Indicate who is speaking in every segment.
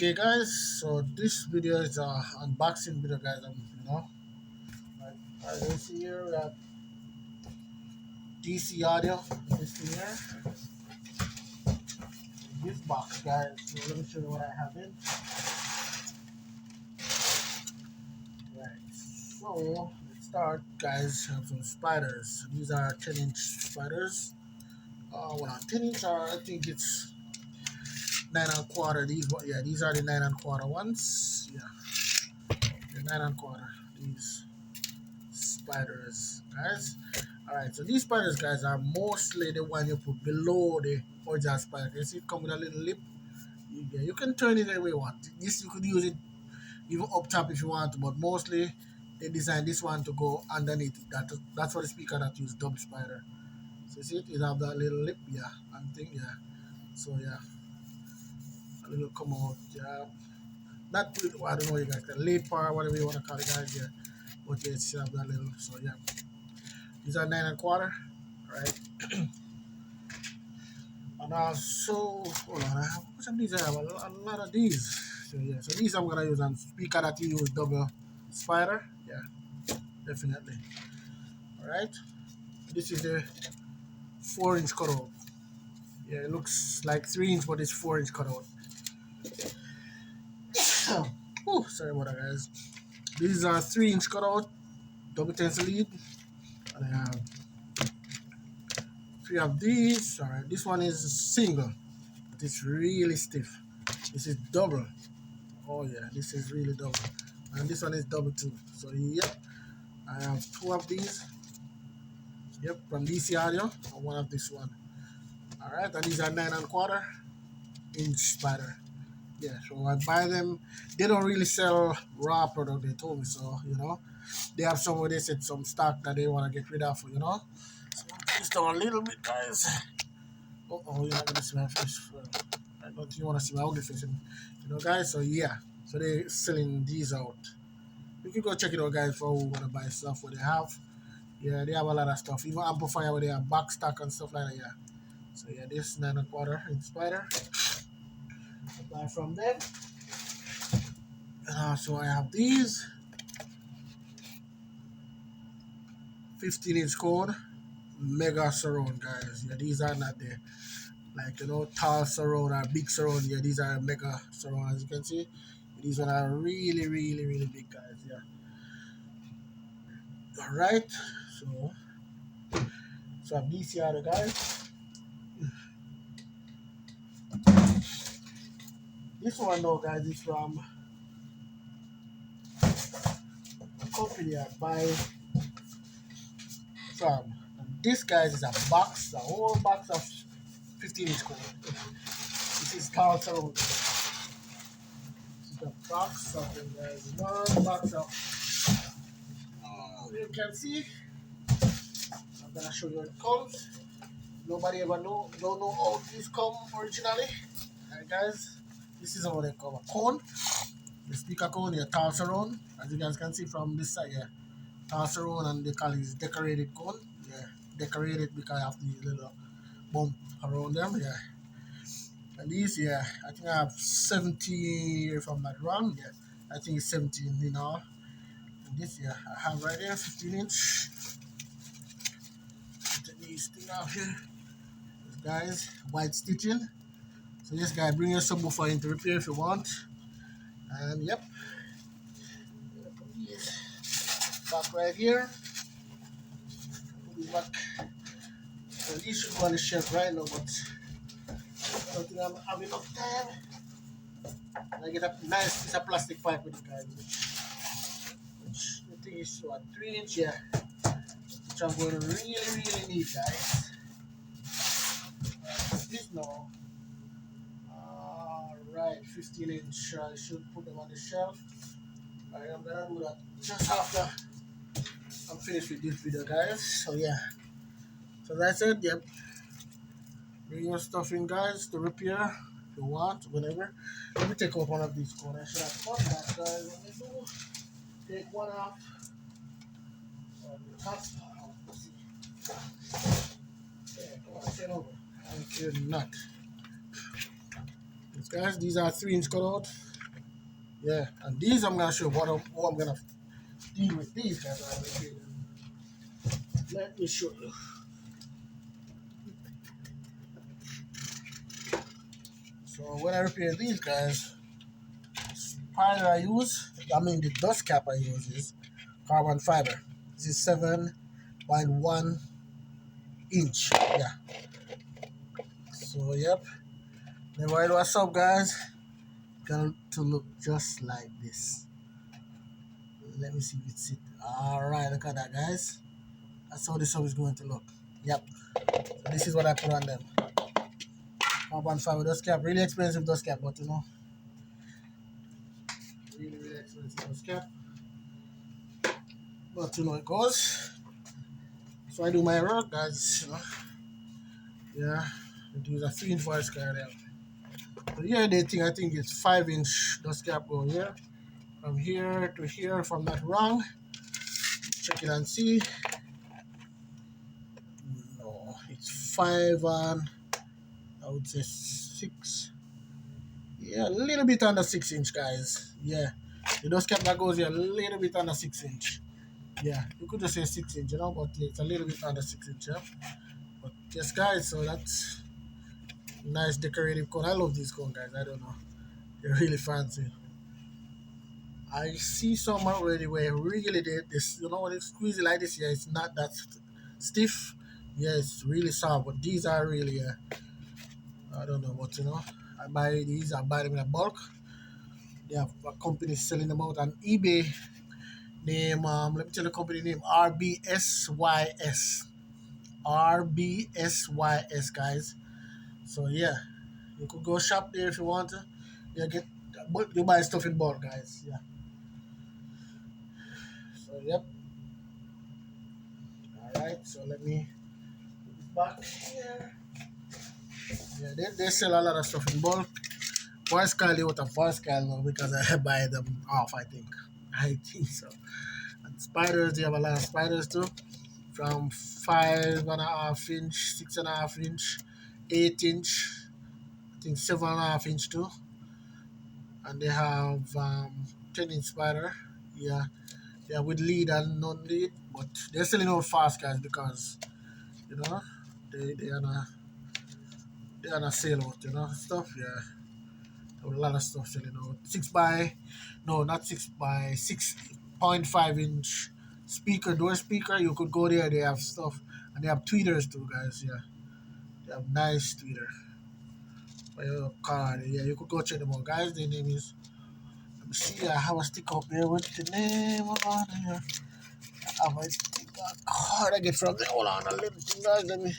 Speaker 1: Okay, guys. So this video is unboxing video, guys. Like, as you see here, we have DC audio. This thing here, this box, guys. So let me show you what I have in. Right. So let's start, guys. Have some spiders. These are 10-inch spiders. Well, not 10-inch. I think it's 9 1/4. These are the 9 1/4 ones. Yeah, the 9 1/4. These spiders, guys. Alright, so these spiders, guys, are mostly the one you put below the original spider. You see it come with a little lip. You can turn it any way you want. This you could use it even up top if you want to, but mostly they designed this one to go underneath it. That's for the speaker that use double spider. So you see it? It have that little lip, yeah, and thing, yeah. So yeah, a little come out, yeah. Not put it, I don't know you guys can late part, whatever you want to call it, guys, yeah. But yeah, it's have that little, so yeah. These are 9 1/4, right? And also, hold on, I have how much of these I have? A lot of these. So yeah, so these I'm gonna use on speaker that you use double spider. Yeah, definitely. Alright. This is the 4-inch cutout. Yeah, it looks like 3-inch, but it's 4-inch cutout. Oh, sorry about that, guys. These are 3-inch cutout, double tensor lead. And I have 3 of these. Alright, this one is single, but it's really stiff. This is double. Oh yeah, this is really double. And this one is double too. So yep, I have 2 of these. Yep, from DC Audio and 1 of this one. Alright, and these are 9 1/4 inch spider. Yeah, so I buy them. They don't really sell raw product, they told me, so they have some where they said some stock that they want to get rid of, So just a little bit, guys. Oh, you're not gonna see my face. I don't think you want to see my ugly face, guys. So yeah, so they're selling these out. You can go check it out, guys, for who want to buy stuff what they have. Yeah, they have a lot of stuff. Even amplifier where they have back stock and stuff like that. Yeah. So yeah, this 9 1/4 inch spider. Buy from them. And also I have these 15-inch cone mega surround, guys. Yeah, these are not the tall surround or big surround. Yeah, these are mega surround, as you can see. These ones are really, really, really big, guys. Yeah. All right. So I have these here, guys. This one, though, guys, is from a company I buy from. And this, guys, is a box, a whole box of 15-inch cone. This is called surround. This is a box of them, guys. One box of. You can see. I'm gonna show you how it comes. Nobody ever don't know how these come originally. Alright, guys, this is how they come. A cone, the speaker cone, your tall surround. As you guys can see from this side, yeah, tall surround, and they call it decorated cone. Yeah, decorated because of the little bump around them. Yeah, and these, yeah, I think I have 17, if I'm not wrong. Yeah, I think it's 17 in all. And this, yeah, I have right there 15-inch. These thing out here. Guys, white stitching. So this guy, bring your subwoofer in to repair if you want. And yep, back right here. Put it back. So these should go on the shelf right now, but I don't think I'm having enough time. And I get a nice piece of plastic pipe with it, guys, which the thing is what 3-inch, yeah, which I'm going to really, really need, guys. This now. Alright, 15-inch. I should put them on the shelf. Alright, I'm gonna do that just after I'm finished with this video, guys. So yeah. So that's it, yep. Bring your stuff in, guys, to repair if you want, whenever. Let me take off one of these corners. I should have cut that, guys. Let me do. Take one off. The top. Let's see. Yeah, come on, turn over. I'm clear the nut. Guys, these are 3-inch cutout. Yeah, and these I'm gonna show you how I'm gonna deal with these guys. Let me show you. So when I repair these guys, spider I use, the dust cap I use is carbon fiber. This is 7.1 inch. Yeah. So yep. Then what's up, guys? Going to look just like this. Let me see if it's it. Alright, look at that, guys. That's how this sub is going to look. Yep. So this is what I put on them. Carbon fiber dust cap. Really expensive dust cap, but really expensive dust cap. But it goes. So I do my work, guys. Yeah. I use a 3-inch voice card there. So here I think it's 5-inch dust cap going here. From here to here, if I'm not wrong. Check it and see. No, it's 5 and I would say 6. Yeah, a little bit under 6-inch, guys. Yeah, the dust cap that goes here a little bit under 6-inch. Yeah, you could just say 6-inch, but it's a little bit under 6-inch. Yeah, but yes, guys. So that's nice decorative cone. I love these cone, guys. I don't know, they're really fancy. I see some already where really this, when it's squeezy like this, yeah, it's not that stiff. Yeah, it's really soft, but these are really, I don't know what, I buy these, I buy them in a bulk. They have a company selling them out on eBay. Name, let me tell the company name, RBSYS. RBSYS, guys. So yeah, you could go shop there if you want to. Yeah, but you buy stuff in bulk, guys. Yeah. So yep. All right. So let me put this back here. Yeah, they sell a lot of stuff in bulk. Voice Kyle, you want a voice Kyle now because I buy them off. I think so. And spiders, they have a lot of spiders too. From 5.5 inch, 6.5 inch, 8 inch, I think 7.5 inch too. And they have 10-inch spider. Yeah, yeah, with lead and non-lead, but they're selling out fast, guys, because you know they are not sale out, stuff. Yeah, a lot of stuff selling out. 6.5 inch door speaker. You could go there. They have stuff, and they have tweeters too, guys. Yeah, they have nice tweeter for your car. Yeah, you could go check them out, guys. Their name is. Let me see. I have a stick up there with the name on here. I might take a card I get from there. Hold on a little thing, guys. Let me.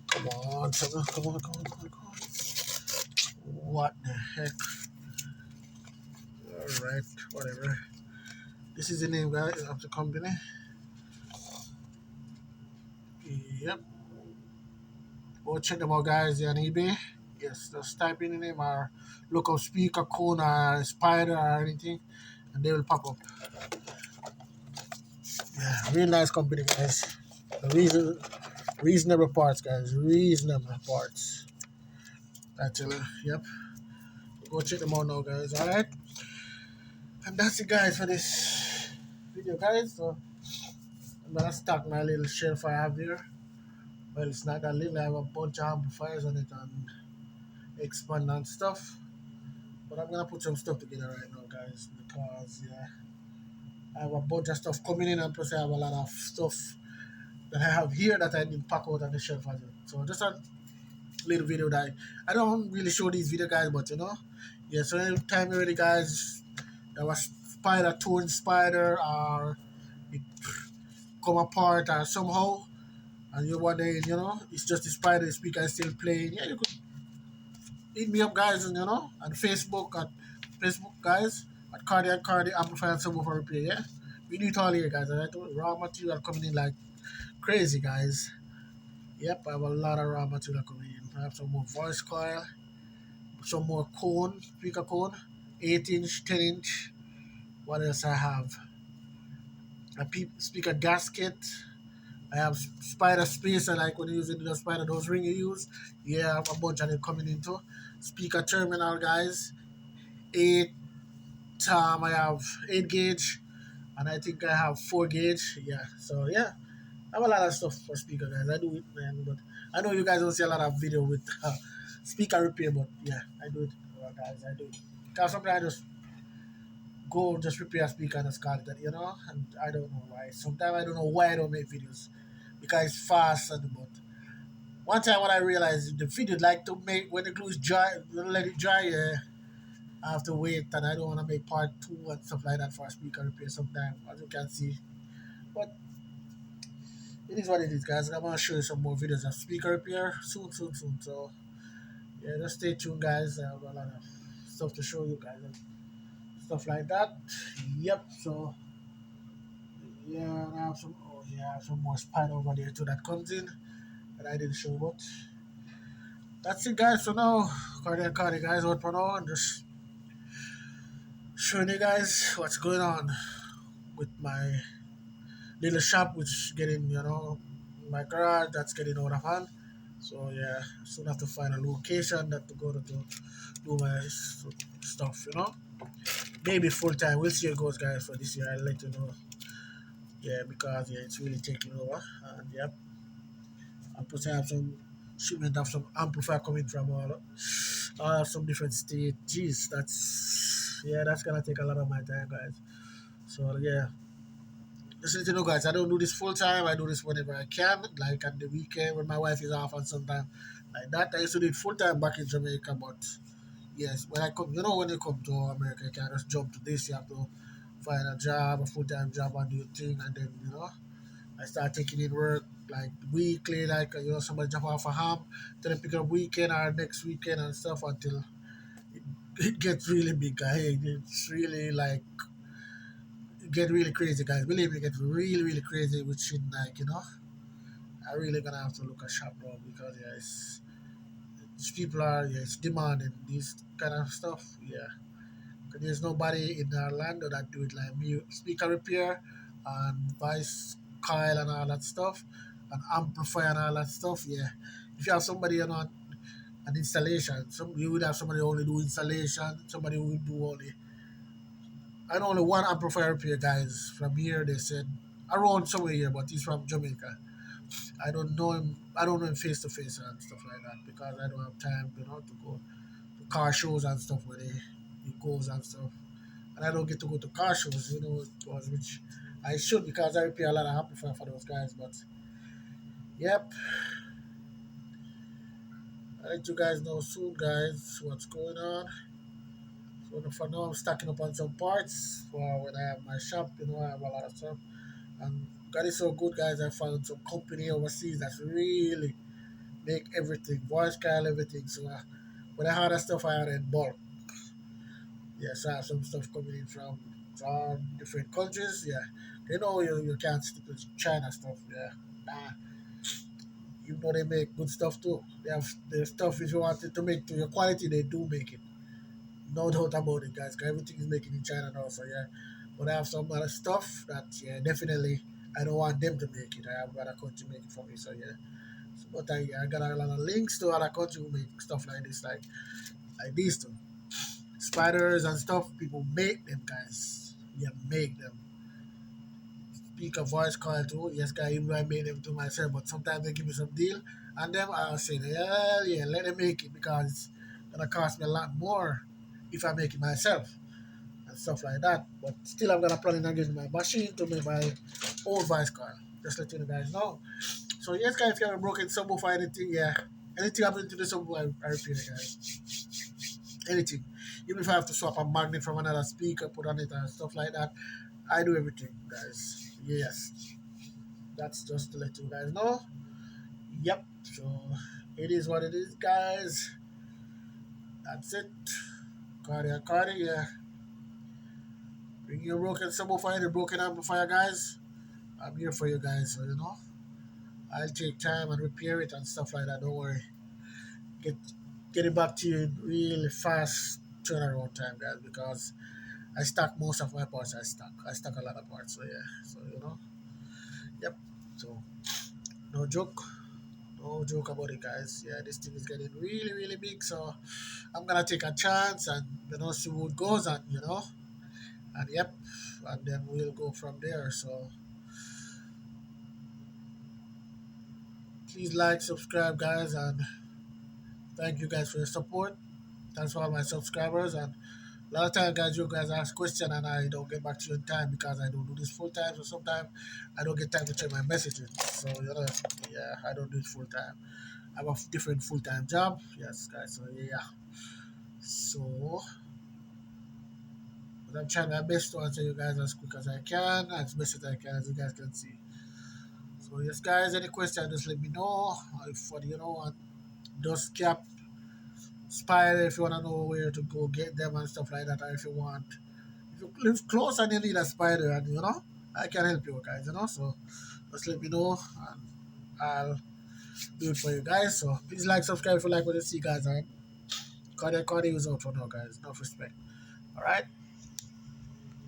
Speaker 1: Come on, come on. What the heck? Alright, whatever. This is the name, guys, of the company. Yep. Go check them out, guys. They're on eBay. Yes, just type in the name or look up speaker cone or spider or anything, and they will pop up. Yeah, real nice company, guys. Reasonable parts, guys. Reasonable parts. I tell you, yep. Go check them out now, guys. Alright? And that's it, guys, for this video, guys. So I'm gonna start my little shelf I have here. Well, it's not that little. I have a bunch of amplifiers on it and expand and stuff. But I'm gonna put some stuff together right now, guys, because yeah, I have a bunch of stuff coming in, and plus I have a lot of stuff that I have here that I didn't pack out on the shelf as well. So just a little video that I don't really show these video, guys, but yeah. So anytime you're ready, guys, there was spider torn spider or it come apart or somehow, and you're wondering, it's just the spider speaker is still playing. Yeah, you could hit me up, guys, and on Facebook at Facebook, guys, at Cardi Amplifier and Subwoofer Repair. Yeah, we do it all here, guys. Alright, raw material coming in like crazy, guys. Yep, I have a lot of raw material coming in. I have some more voice coil, some more cone, speaker cone, 8-inch, 10-inch. What else I have? A speaker gasket. I have spider spacer, like when you're using the spider, those ring you use. Yeah, I have a bunch of them coming into. speaker terminal, guys. 8 I have 8 gauge, and I think I have 4 gauge. Yeah, so yeah, I have a lot of stuff for speaker, guys. I do it, man, but I know you guys don't see a lot of video with speaker repair, but yeah, I do it, guys. I do it because sometimes I just go just repair a speaker and just call it that, and I don't know why. Sometimes I don't know why I don't make videos because it's fast and but one time when I realized the video like to make when the glue is dry, let it dry. I have to wait, and I don't want to make part two and stuff like that for a speaker repair. Sometimes, as you can see, but it is what it is, guys. I'm gonna show you some more videos of speaker repair soon, soon, soon. So yeah, just stay tuned, guys. I have a lot of stuff to show you guys and stuff like that. Yep. So yeah, and I have some. Oh yeah, I have some more spider over there too that comes in that I didn't show, but that's it, guys. So now, cardi, guys, out for now, and just showing you guys what's going on with my little shop, which getting my garage that's getting out of hand. So yeah, soon have to find a location that to go to do my stuff. Maybe full time. We'll see how it goes, guys. For this year, I'll let you know. Yeah, because yeah, it's really taking over, and yep, I'm supposed to have some shipment of some amplifier coming from all of some different state. Jeez, that's gonna take a lot of my time, guys. So yeah, just let you know, guys. I don't do this full time. I do this whenever I can, like at the weekend when my wife is off, and sometimes like that. I used to do it full time back in Jamaica, but yes, when I come, when you come to America, you can't just jump to this. You have to find a job, a full time job, and do your thing, and then I start taking in work like weekly, like somebody drop off a ham, then I pick up weekend or next weekend and stuff until it gets really big. It's really like get really crazy, guys. Believe me, it gets really really crazy. Which in like I really gonna have to look at shop now because yeah, it's people are it's demanding this kind of stuff. Yeah, 'cause there's nobody in Orlando that do it like me. Speaker repair and voice coil and all that stuff, and amplifier and all that stuff. Yeah, if you have somebody an installation, you would have somebody who only do installation. Somebody who would do only. I know only one amplifier repair guys from here. They said around somewhere here, but he's from Jamaica. I don't know him. I don't know him face to face and stuff like that because I don't have time, to go to car shows and stuff where he goes and stuff. And I don't get to go to car shows, which I should because I repair a lot of amplifier for those guys. But yep, I'll let you guys know soon, guys, what's going on. So for now, I'm stacking up on some parts for when I have my shop. I have a lot of stuff. And God is so good, guys. I found some company overseas that's really make everything, voice call, everything. So when I had that stuff, I had it in bulk. Yes, I have some stuff coming in from different countries. Yeah, you can't stick with China stuff. Yeah, nah. Even though they make good stuff too, they have the stuff if you want it to make to your quality, they do make it. No doubt about it, guys. 'Cause everything is making in China now. So yeah, but I have some other stuff that yeah definitely I don't want them to make it. I have other country make it for me. So yeah, but I got a lot of links to other country who make stuff like this, like these two. Spiders and stuff, people make them, guys. Yeah, make them. Speaker voice call too. Yes, guys, even though I made them to myself, but sometimes they give me some deal, and then I'll say, hell yeah, let them make it because it's gonna cost me a lot more if I make it myself and stuff like that. But still, I'm gonna plan on getting my machine to make my own voice call. Just let you guys know. So yes, guys, if you have a broken subwoofer or anything, yeah, anything happening to the subwoofer, I repeat it, guys. Anything. Even if I have to swap a magnet from another speaker, put on it and stuff like that, I do everything, guys. Yes. That's just to let you guys know. Yep. So it is what it is, guys. That's it. Cardi, yeah. Bring your broken subwoofer and your broken amplifier, guys. I'm here for you guys, so I'll take time and repair it and stuff like that. Don't worry. Get get it back to you in really fast turnaround time, guys, because I stack most of my parts. I stack a lot of parts. So yeah. So yep. So no joke. No joke about it, guys. Yeah, this thing is getting really, really big. So I'm gonna take a chance and see what goes and and yep, and then we'll go from there. So please like, subscribe, guys, and thank you guys for your support. Thanks for all my subscribers. And a lot of time, guys, you guys ask questions and I don't get back to you in time because I don't do this full time. So sometimes I don't get time to check my messages. So yeah, I don't do it full time. I have a different full time job. Yes, guys. So yeah. So but I'm trying my best to answer you guys as quick as I can, as best as I can, as you guys can see. So yes, guys, any question, just let me know. If for dust cap spider, if you wanna know where to go get them and stuff like that, or if you live close and you need a spider, and I can help you guys. So just let me know, and I'll do it for you guys. So please like, subscribe if you like what you see, guys. And Cardi is out for now, guys. Enough respect. All right.